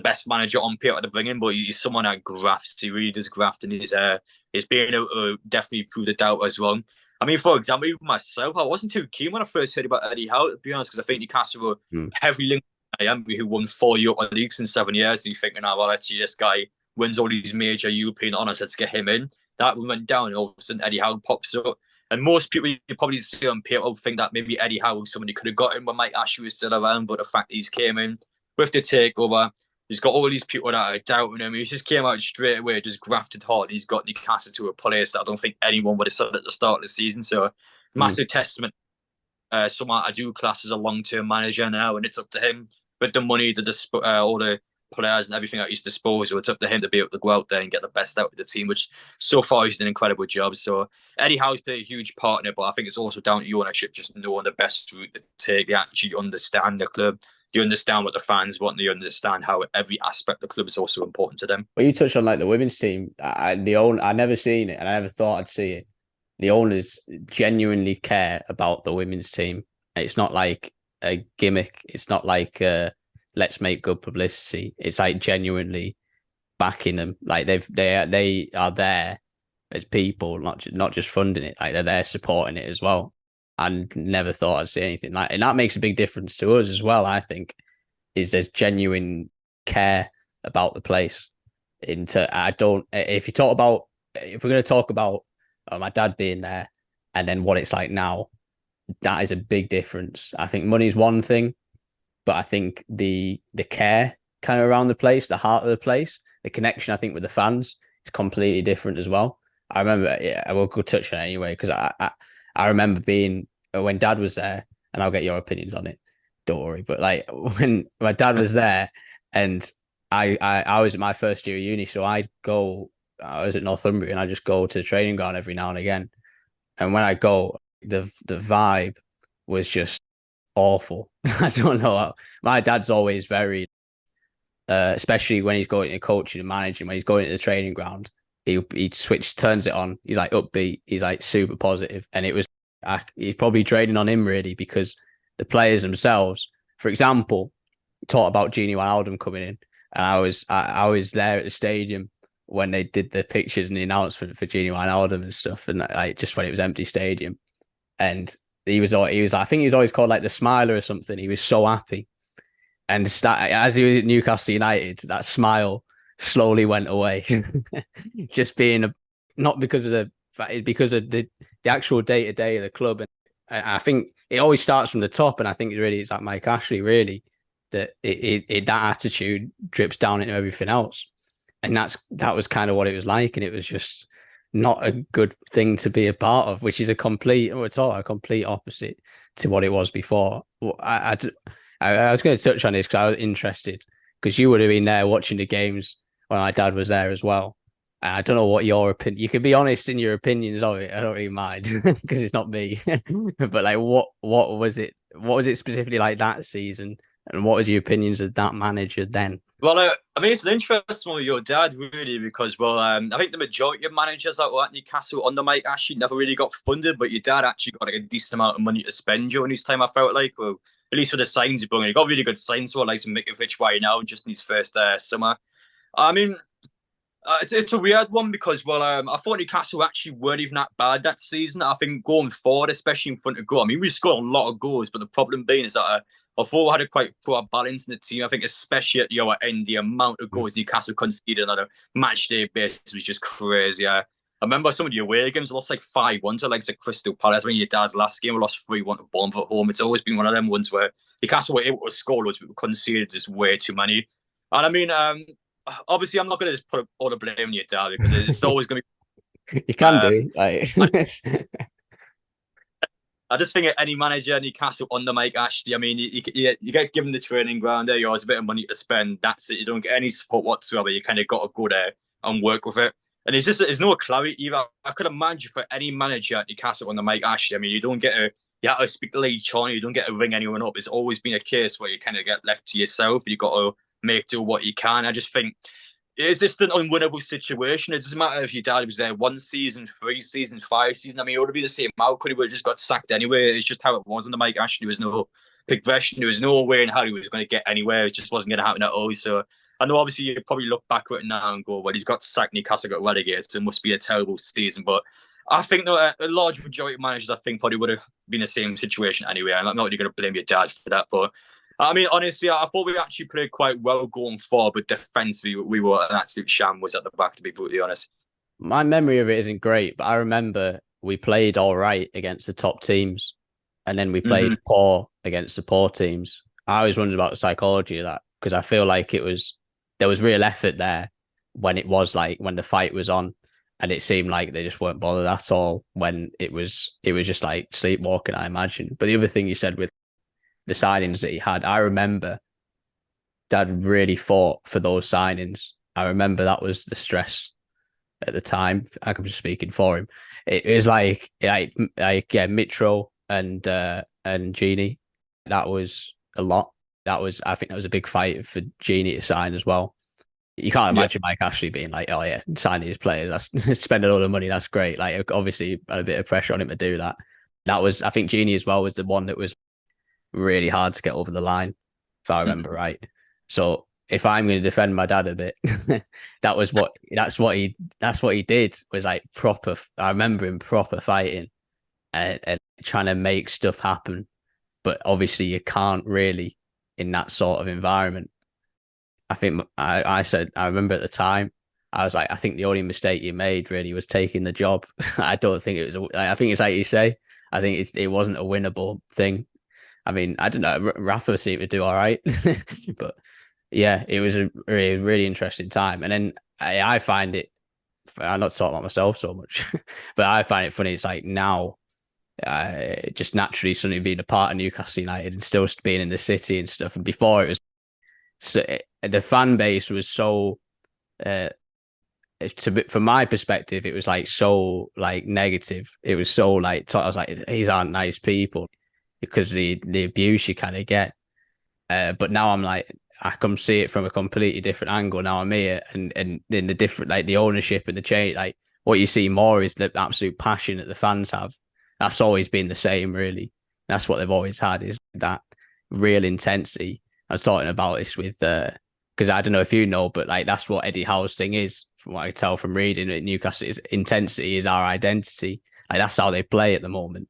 best manager on paper to bring in, but he's someone that grafts. He really does graft, and he's being able to definitely prove the doubt as well. I mean, for example, even myself, I wasn't too keen when I first heard about Eddie Howe, to be honest, because I think Newcastle were heavily linked to Embry, who won 4 Europa Leagues in 7 years. So you're thinking, well, actually, this guy wins all these major European honours, let's get him in. That went down, and all of a sudden Eddie Howe pops up. And most people you probably see on paper think that maybe Eddie Howe was somebody could have got him when Mike Ashley was still around, but the fact he's came in with the takeover, he's got all these people that are doubting him. He just came out straight away, just grafted hard. He's got Newcastle to a place that I don't think anyone would have said at the start of the season. So massive testament. Someone I do class as a long-term manager now, and it's up to him with the money, all the players and everything at his disposal. It's up to him to be able to go out there and get the best out of the team, which so far he's done an incredible job. So Eddie Howe's played a huge part in it, but I think it's also down to your ownership, just knowing the best route to take. They actually understand the club. You understand what the fans want. You understand how every aspect of the club is also important to them.
Well, you touched on like the women's team. I never seen it, and I never thought I'd see it. The owners genuinely care about the women's team. It's not like a gimmick. It's not like let's make good publicity. It's like genuinely backing them. Like they are there as people, not just funding it. Like they're there supporting it as well. And never thought I'd see anything like, and that makes a big difference to us as well. I think there's genuine care about the place. If we're going to talk about my dad being there and then what it's like now, that is a big difference. I think money is one thing, but I think the care kind of around the place, the heart of the place, the connection, I think, with the fans is completely different as well. I remember, I will go touch on it anyway, because I remember being, when Dad was there, and I'll get your opinions on it, don't worry, but like when my dad was there and I was at my first year of uni, so I was at Northumbria and I just go to the training ground every now and again. And when I go, the vibe was just awful. I don't know how. My dad's always very, especially when he's going to coaching and managing, when he's going to the training ground, he turns it on. He's like upbeat. He's like super positive. And it was, he's probably trading on him really, because the players themselves, for example, talk about Genie Wijnaldum coming in. And I was there at the stadium when they did the pictures and the announcement for Genie Wijnaldum and stuff. And like, just when it was empty stadium, and he was, I think he was always called like the Smiler or something. He was so happy. And as he was at Newcastle United, that smile slowly went away. Just being not because of the actual day-to-day of the club. And I think it always starts from the top. And I think it's like Mike Ashley, really, that that attitude drips down into everything else. And that was kind of what it was like. And it was just not a good thing to be a part of, which is a complete opposite to what it was before. I was going to touch on this because I was interested, because you would have been there watching the games when my dad was there as well. And I don't know what your opinion. You can be honest in your opinions of it. I don't really mind because it's not me. But like, what was it? What was it specifically like that season And what was your opinions of that manager then?
Well, I mean, it's an interesting one with your dad, really, because, well, I think the majority of managers that were at Newcastle under Mike Ashley never really got funded, but your dad actually got like a decent amount of money to spend during his time, I felt like. Well, at least for the signs he brought in. He got really good signs, well, like some Mikovic right now, just in his first summer. I mean, it's a weird one because, well, I thought Newcastle actually weren't even that bad that season. I think going forward, especially in front of goal, I mean, we scored a lot of goals, but the problem being is that I thought we had a quite poor balance in the team. I think, especially at the end, the amount of goals Newcastle conceded on a match day basis was just crazy. I remember some of the away games lost like 5-1 to like Crystal Palace. When your dad's last game, we lost 3-1 to Bournemouth at home. It's always been one of them ones where Newcastle were able to score loads, but conceded just way too many. And I mean, obviously, I'm not going to just put all the blame on your dad because it's always going to
You
be.
can do. Like,
I just think any manager Newcastle under Mike Ashley, I mean, you get given the training ground there, you have a bit of money to spend. That's it. You don't get any support whatsoever. You kind of got to go there and work with it. And it's just there's no clarity either. I could imagine for any manager at Newcastle under Mike Ashley, I mean, you have to speak to Lee Charney, you don't get to ring anyone up. It's always been a case where you kind of get left to yourself. You got to make do what you can. I just think it's just an unwinnable situation. It doesn't matter if your dad was there 1 season, 3 seasons, 5 seasons. I mean, it would be the same outcome. He would have just got sacked anyway. It's just how it was under Mike Ashley. There was no progression. There was no way in how he was going to get anywhere. It just wasn't going to happen at all. So I know obviously you probably look back at it now and go, well, he's got sacked, Newcastle got relegated, so it must be a terrible season. But I think that a large majority of managers, I think, probably would have been the same situation anyway. I'm not really going to blame your dad for that, but I mean, honestly, I thought we actually played quite well going forward, but defensively, we were an absolute shambles at the back, to be brutally honest.
my memory of it isn't great, but I remember we played all right against the top teams, and then we played poor against the poor teams. I always wondered about the psychology of that because I feel like there was real effort there when it was like when the fight was on, and it seemed like they just weren't bothered at all when it was just like sleepwalking, I imagine. But the other thing you said with the signings that he had, I remember Dad really fought for those signings. I remember that was the stress at the time. I'm just speaking for him. It was like yeah, Mitro and Genie. That was a lot. I think that was a big fight for Genie to sign as well. You can't imagine Mike Ashley being like, oh yeah, signing his players, that's spending all the money, that's great. Like obviously a bit of pressure on him to do that. That was, I think Genie as well was the one that was really hard to get over the line, if I remember right. So if I'm going to defend my dad a bit, that's what he did was like proper. I remember him proper fighting and trying to make stuff happen, but obviously you can't really in that sort of environment. I think I said I remember at the time I was like I think the only mistake you made really was taking the job. I don't think it was. I think it's like you say. I think it wasn't a winnable thing. I mean, I don't know. Rafa seemed to do all right, but yeah, it was a really interesting time. And then I find it, I'm not talking about myself so much, but I find it funny. It's like now, just naturally suddenly being a part of Newcastle United and still being in the city and stuff. And before it was, so the fan base was so, from my perspective, it was like so like negative. It was so like, I was like, these aren't nice people because the abuse you kind of get. But now I'm like, I come see it from a completely different angle. Now I'm here and in the different, like the ownership and the change, like what you see more is the absolute passion that the fans have. That's always been the same, really. That's what they've always had is that real intensity. I was talking about this with, because I don't know if you know, but like that's what Eddie Howe's thing is, from what I can tell from reading at Newcastle, is intensity is our identity. Like that's how they play at the moment.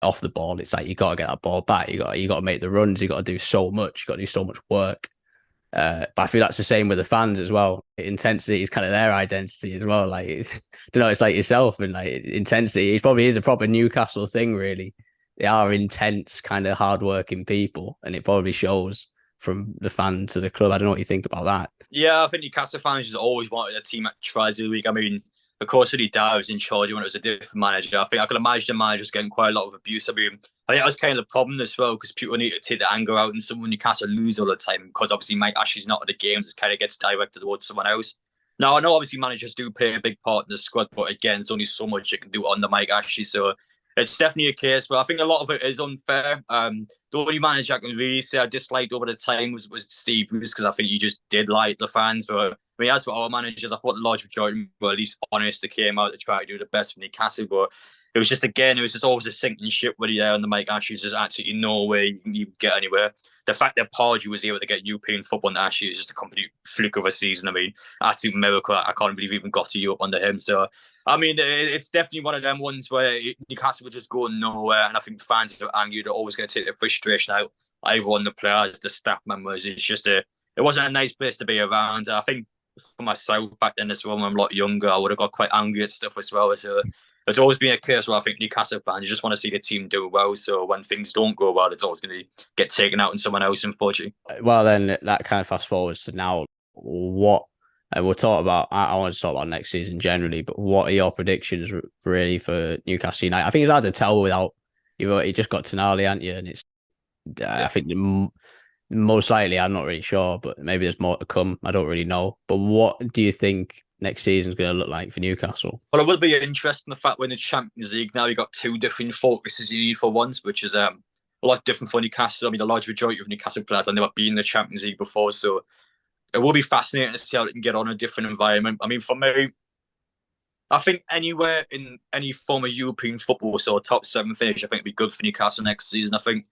Off the ball, it's like you got to get that ball back. You got to make the runs. You got to do so much. You got to do so much work. But I feel that's the same with the fans as well. Intensity is kind of their identity as well. Like, don't know, it's like yourself and like intensity. It probably is a proper Newcastle thing, really. They are intense, kind of hardworking people, and it probably shows from the fan to the club. I don't know what you think about that.
Yeah, I think Newcastle fans just always wanted a team that tries every week. I mean, of course, Eddie Howe was in charge when it was a different manager. I think I could imagine the manager's getting quite a lot of abuse. I mean, I think that was kind of the problem as well because people need to take the anger out and someone Newcastle lose all the time because obviously Mike Ashley's not at the games. It kind of gets directed towards someone else. Now, I know obviously managers do play a big part in the squad, but again, there's only so much you can do under Mike Ashley. So It's definitely a case, but I think a lot of it is unfair. The only manager I can really say I disliked over the time was Steve Bruce, because I think he just did like the fans. But I mean, as for our managers, I thought the large majority were at least honest. They came out to try to do the best for Newcastle, but it was just, again, it was just always a sinking ship with you there on the Mike Ashley. There's absolutely no way you can get anywhere. The fact that Pardew was able to get European football on Ashley is just a complete fluke of a season. I mean, absolute miracle. I can't believe we even got to Europe under him. So I mean, it's definitely one of them ones where Newcastle would just go nowhere, and I think fans are angry. They're always going to take their frustration out either on the players, the staff members. It wasn't a nice place to be around. I think for myself back then as well, when I'm a lot younger, I would have got quite angry at stuff as well. So it's always been a case where I think Newcastle fans, you just want to see the team do well. So when things don't go well, it's always going to get taken out on someone else, unfortunately.
Well, then that kind of fast forwards to now. What and we'll talk about. I want to talk about next season generally, but what are your predictions really for Newcastle United? I think it's hard to tell without you just got Tonali, haven't you? And it's I think most likely, I'm not really sure, but maybe there's more to come. I don't really know. But what do you think next season's going to look like for Newcastle?
Well, it will be interesting, the fact when the Champions League now, you've got two different focuses you need for once, which is a lot different for Newcastle. I mean, the large majority of Newcastle players have never been in the Champions League before, so it will be fascinating to see how they can get on a different environment. I mean, for me, I think anywhere in any form of European football, so a top seven finish, I think would be good for Newcastle next season. I think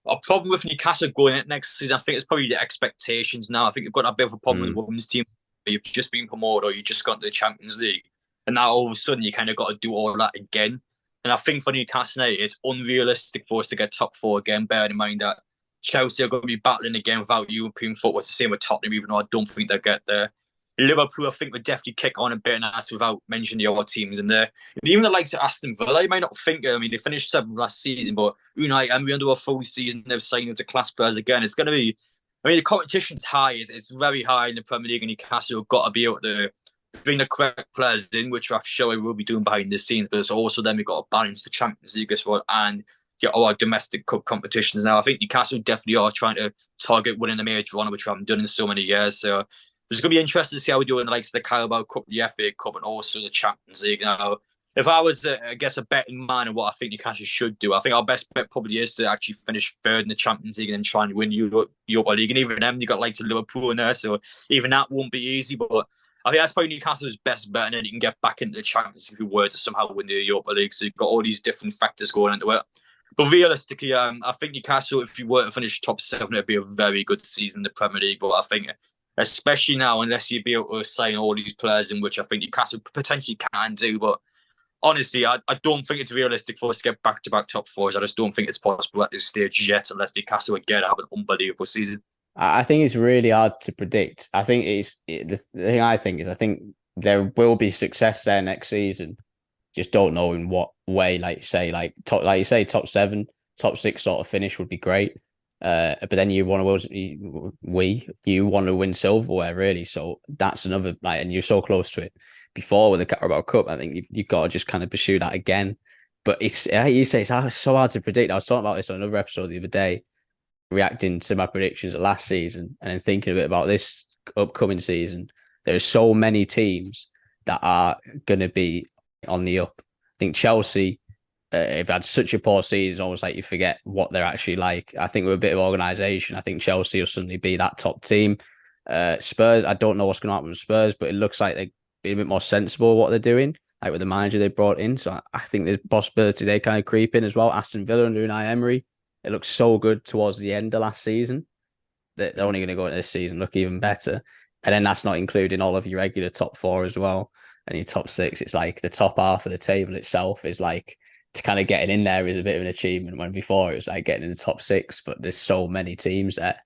a problem with Newcastle going into next season, I think it's probably the expectations now. I think you've got a bit of a problem with the women's team. You've just been promoted, or you just got to the Champions League, and now all of a sudden you kind of got to do all that again. And I think for Newcastle United, it's unrealistic for us to get top four again, bearing in mind that Chelsea are going to be battling again without European football. It's the same with Tottenham, even though I don't think they'll get there. Liverpool, I think, would definitely kick on a bit, and that's without mentioning the other teams in there. And even the likes of Aston Villa, you might not think, I mean, they finished seventh last season, but United, and we're under a full season, they've signed the class players again. It's going to be, I mean, the competition's high. It's very high in the Premier League, and Newcastle have got to be able to bring the correct players in, which I'm sure we will be doing behind the scenes. But it's also then we've got to balance the Champions League as well and get all our domestic cup competitions. Now, I think Newcastle definitely are trying to target winning the major honour, which we haven't done in so many years. So it's going to be interesting to see how we do in the likes of the Carabao Cup, the FA Cup, and also the Champions League. Now, if I was, I guess, a betting man on what I think Newcastle should do, I think our best bet probably is to actually finish third in the Champions League and then try and win Europa League. And even then, you got likes of Liverpool in there, so even that won't be easy. But I think that's probably Newcastle's best bet, and then you can get back into the Champions League if you were to somehow win the Europa League. So you've got all these different factors going into it. But realistically, I think Newcastle, if you were to finish top seven, it'd be a very good season in the Premier League. But I think, especially now, unless you be able to sign all these players in, which I think Newcastle potentially can do, but honestly, I don't think it's realistic for us to get back-to-back top fours. I just don't think it's possible at this stage yet, unless Newcastle again have an unbelievable season.
I think it's really hard to predict. I think the thing I think is I think there will be success there next season. Just don't know in what way. Like you say, top seven, top six sort of finish would be great. But then you want to win silverware really. So that's another and you're so close to it before with the Carabao Cup. I think you've got to just kind of pursue that again. But it's you say it's so hard to predict. I was talking about this on another episode the other day, reacting to my predictions of last season and then thinking a bit about this upcoming season. There are so many teams that are going to be on the up. I think Chelsea have had such a poor season, almost like you forget what they're actually like. I think with a bit of organisation, I think Chelsea will suddenly be that top team. Spurs, I don't know what's going to happen with Spurs, but it looks like they're being a bit more sensible what they're doing, like with the manager they brought in. So I think there's a possibility they kind of creep in as well. Aston Villa under Unai Emery, it looks so good towards the end of last season that they're only going to go into this season look even better. And then that's not including all of your regular top four as well. And your top six, it's like the top half of the table itself is like to kind of getting in there is a bit of an achievement when before it was like getting in the top six, but there's so many teams there.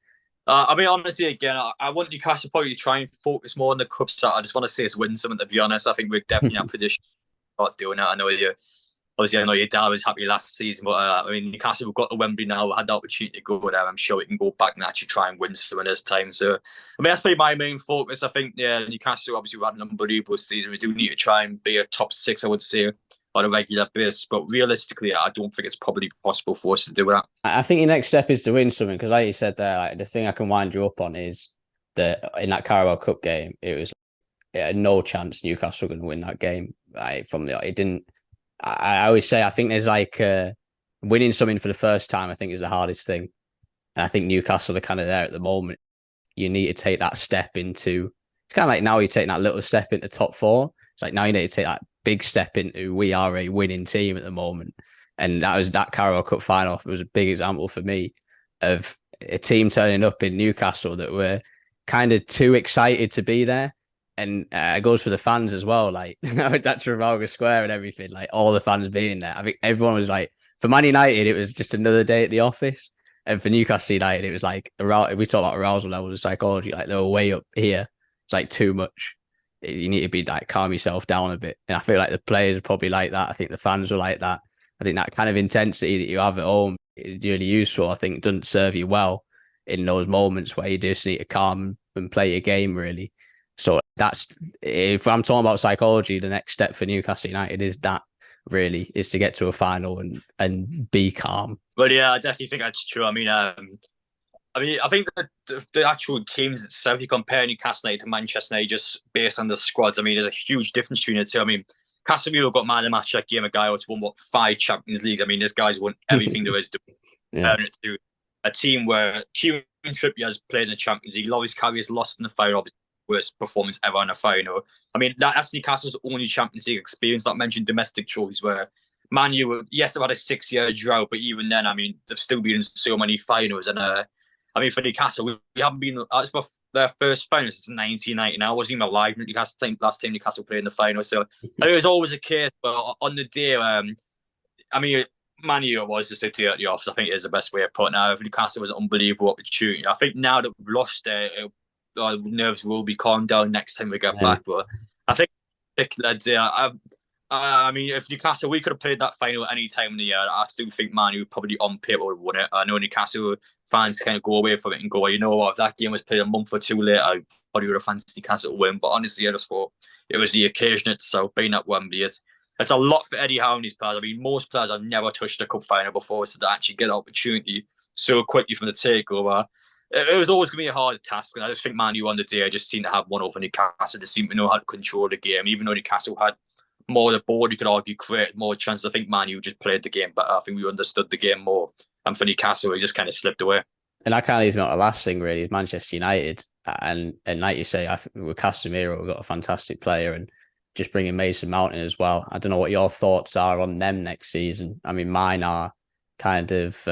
I mean, honestly, again, I want Newcastle probably to try and focus more on the cup side. I just want to see us win something, to be honest. I think we're definitely in a position to start doing that. I know your dad was happy last season, but I mean, Newcastle, we've got the Wembley now. We had the opportunity to go there. I'm sure we can go back and actually try and win something this time. So, I mean, that's probably my main focus. I think, yeah, Newcastle, obviously, we had an unbelievable season. We do need to try and be a top six, I would say, on a regular basis. But realistically, I don't think it's probably possible for us to do that.
I think your next step is to win something because, like you said there, like the thing I can wind you up on is that in that Carabao Cup game, it had no chance Newcastle were going to win that game. It didn't. I always say I think there's like winning something for the first time. I think is the hardest thing, and I think Newcastle are kind of there at the moment. You need to take that step into. It's kind of like now you take that little step into top four. It's like now you need to take that big step into we are a winning team at the moment, and that Carabao Cup final. It was a big example for me of a team turning up in Newcastle that were kind of too excited to be there. And it goes for the fans as well. Like that Trafalgar Square and everything, like all the fans being there. I think everyone was like, for Man United, it was just another day at the office. And for Newcastle United, it was like, we talk about arousal levels of psychology, like they were way up here. It's like too much. You need to be like, calm yourself down a bit. And I feel like the players are probably like that. I think the fans were like that. I think that kind of intensity that you have at home is really useful. I think it doesn't serve you well in those moments where you just need to calm and play your game, really. So that's, if I'm talking about psychology, the next step for Newcastle United is that, really, is to get to a final and be calm.
Well, yeah, I definitely think that's true. I think that the actual teams itself, if you compare Newcastle United to Manchester United just based on the squads, I mean, there's a huge difference between the two. I mean, Casemiro got man of the match that game, a guy who's won, 5 Champions Leagues. I mean, this guy's won everything there is to compare it to a team where Kieran Trippier has played in the Champions League. Loris Karius has lost in the final, obviously, worst performance ever in a final. I mean, that's Newcastle's only Champions League experience, not mentioned domestic trophies, where Man U, yes, they've had a 6-year drought, but even then, I mean, they've still been in so many finals. And I mean, for Newcastle, we haven't been. It's their first final since 1990. I wasn't even alive when Newcastle last time Newcastle played in the final. So it was always a case. But on the day, I mean, Man U was the city at the office. I think is the best way of putting it. If Newcastle was an unbelievable opportunity. I think now that we've lost it, nerves will be calmed down next time we get back. But I think I mean, if Newcastle, we could have played that final at any time in the year. I still think Man U probably on paper would have won it. I know Newcastle fans kind of go away from it and go, you know what, if that game was played a month or two later, I probably would have fancied Newcastle to win. But honestly, I just thought it was the occasion itself, being at Wembley. It's a lot for Eddie Howe and his players. I mean, most players have never touched a cup final before, so to actually get an opportunity so quickly from the takeover, it was always going to be a hard task. And I just think Man U on the day just seemed to have one over Newcastle. They seemed to know how to control the game, even though Newcastle had more the board, you could argue, create more chances. I think Man U just played the game better. I think we understood the game more. And for Newcastle, we just kind of slipped away.
And that kind of leads me on to the last thing, really, is Manchester United. And like you say, I think with Casemiro, we've got a fantastic player, and just bringing Mason Mount in as well. I don't know what your thoughts are on them next season. I mean, mine are kind of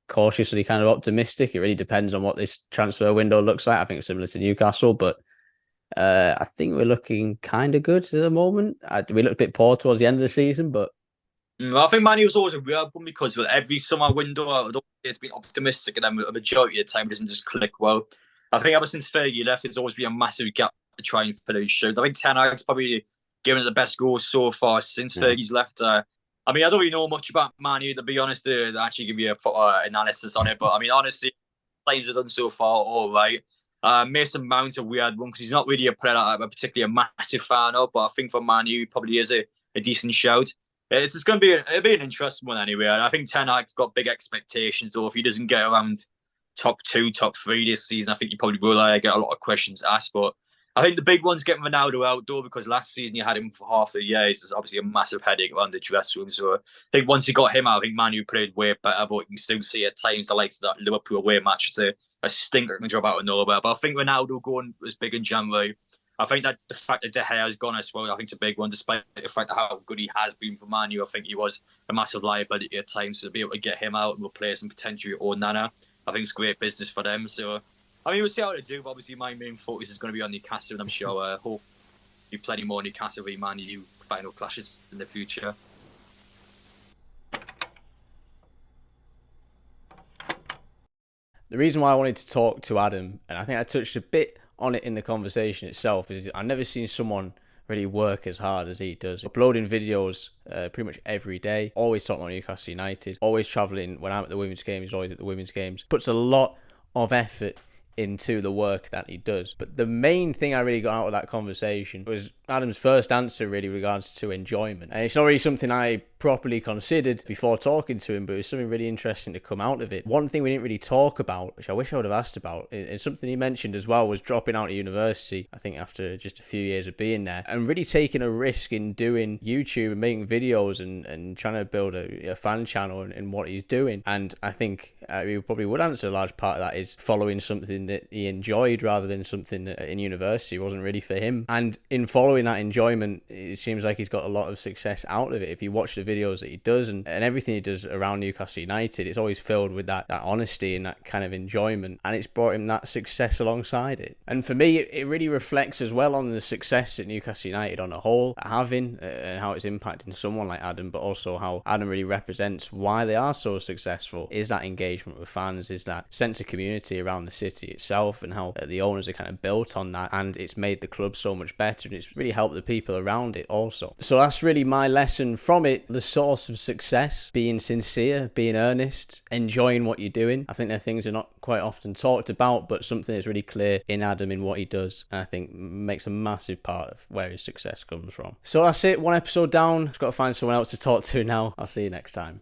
cautiously kind of optimistic. It really depends on what this transfer window looks like. I think it's similar to Newcastle, but I think we're looking kind of good at the moment. We looked a bit poor towards the end of the season, but
I think Man U's always a weird one because with every summer window, it's been optimistic, and then the majority of the time it doesn't just click well. I think ever since Fergie left, there's always been a massive gap to try and fill his shoes. I think Ten Hag's probably given it the best goal so far since Fergie's left. I mean, I don't really know much about Man U, to be honest, to actually give you a proper analysis on it. But I mean, honestly, things have done so far all right. Mason Mount's a weird one because he's not really a player that I'm particularly a massive fan of, but I think for Man U, he probably is a decent shout. It's going to be it'll be an interesting one anyway. I think Ten Hag's got big expectations, though. If he doesn't get around top 2, top 3 this season, I think he probably will get a lot of questions asked. But I think the big one's getting Ronaldo out, though, because last season you had him for half the year. It's obviously a massive headache around the dressing room. So I think once you got him out, I think Man U played way better, but you can still see at times the likes of that Liverpool away match. It's a stinker can drop out of nowhere. But I think Ronaldo going was big in January. I think that the fact that De Gea has gone as well, I think it's a big one, despite the fact that how good he has been for Man U. I think he was a massive liability at times. So to be able to get him out and replace him potentially or Nana, I think it's great business for them. So, I mean, we'll see how they do. But obviously, my main focus is going to be on Newcastle, and I'm sure hope you plenty more Newcastle v Man U final clashes in the future.
The reason why I wanted to talk to Adam, and I think I touched a bit on it in the conversation itself, is I've never seen someone really work as hard as he does. Uploading videos pretty much every day, always talking about Newcastle United, always travelling. When I'm at the women's games, he's always at the women's games. Puts a lot of effort into the work that he does. But the main thing I really got out of that conversation was Adam's first answer really regards to enjoyment. And it's not really something I properly considered before talking to him, but it was something really interesting to come out of it. One thing we didn't really talk about, which I wish I would have asked about, and something he mentioned as well, was dropping out of university, I think after just a few years of being there, and really taking a risk in doing YouTube and making videos and trying to build a fan channel in what he's doing. And I think he probably would answer a large part of that is following something that he enjoyed rather than something that in university wasn't really for him. And in following that enjoyment, it seems like he's got a lot of success out of it. If you watch the videos that he does and everything he does around Newcastle United, it's always filled with that honesty and that kind of enjoyment, and it's brought him that success alongside it. And for me, it really reflects as well on the success that Newcastle United on a whole are having, and how it's impacting someone like Adam, but also how Adam really represents why they are so successful, is that engagement with fans, is that sense of community around the city itself, and how the owners are kind of built on that, and it's made the club so much better, and it's really helped the people around it also. So that's really my lesson from it. The source of success, being sincere, being earnest, enjoying what you're doing. I think they're things that are not quite often talked about, but something that's really clear in Adam in what he does, and I think makes a massive part of where his success comes from. So that's it, one episode down. I've got to find someone else to talk to now. I'll see you next time.